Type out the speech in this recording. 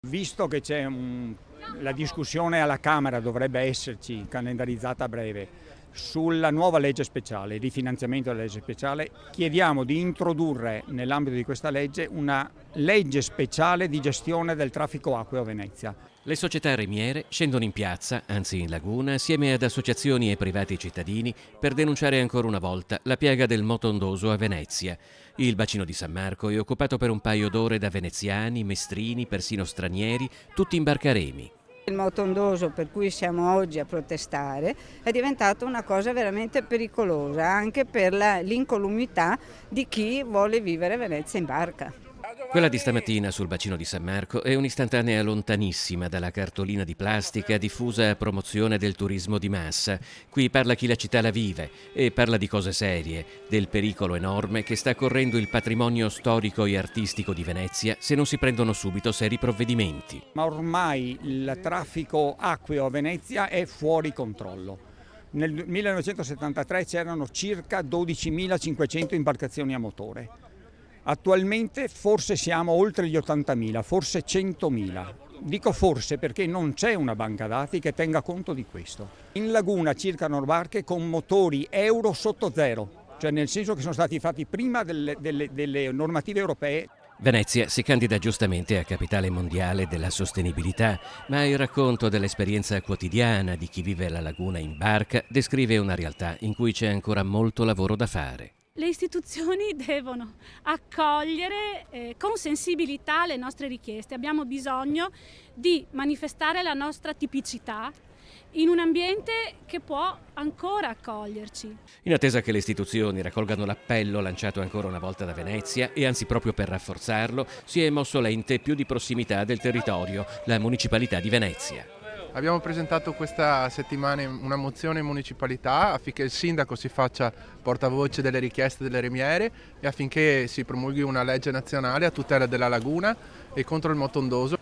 Visto che la discussione alla Camera dovrebbe esserci, calendarizzata a breve, sulla nuova legge speciale, il rifinanziamento della legge speciale, chiediamo di introdurre nell'ambito di questa legge una legge speciale di gestione del traffico acqueo a Venezia. Le società remiere scendono in piazza, anzi in laguna, assieme ad associazioni e privati cittadini per denunciare ancora una volta la piaga del moto ondoso a Venezia. Il bacino di San Marco è occupato per un paio d'ore da veneziani, mestrini, persino stranieri, tutti in barcaremi. Il moto ondoso per cui siamo oggi a protestare è diventato una cosa veramente pericolosa anche per l'incolumità di chi vuole vivere Venezia in barca. Quella di stamattina sul bacino di San Marco è un'istantanea lontanissima dalla cartolina di plastica diffusa a promozione del turismo di massa. Qui parla chi la città la vive e parla di cose serie, del pericolo enorme che sta correndo il patrimonio storico e artistico di Venezia se non si prendono subito seri provvedimenti. Ma ormai il traffico acqueo a Venezia è fuori controllo. Nel 1973 c'erano circa 12.500 imbarcazioni a motore. Attualmente forse siamo oltre gli 80.000, forse 100.000. Dico forse perché non c'è una banca dati che tenga conto di questo. In laguna circolano barche con motori euro sotto zero, cioè nel senso che sono stati fatti prima delle normative europee. Venezia si candida giustamente a capitale mondiale della sostenibilità, ma il racconto dell'esperienza quotidiana di chi vive la laguna in barca descrive una realtà in cui c'è ancora molto lavoro da fare. Le istituzioni devono accogliere con sensibilità le nostre richieste. Abbiamo bisogno di manifestare la nostra tipicità in un ambiente che può ancora accoglierci. In attesa che le istituzioni raccolgano l'appello lanciato ancora una volta da Venezia e anzi proprio per rafforzarlo si è mosso l'ente più di prossimità del territorio, la Municipalità di Venezia. Abbiamo presentato questa settimana una mozione in municipalità affinché il sindaco si faccia portavoce delle richieste delle remiere e affinché si promulghi una legge nazionale a tutela della laguna e contro il moto ondoso.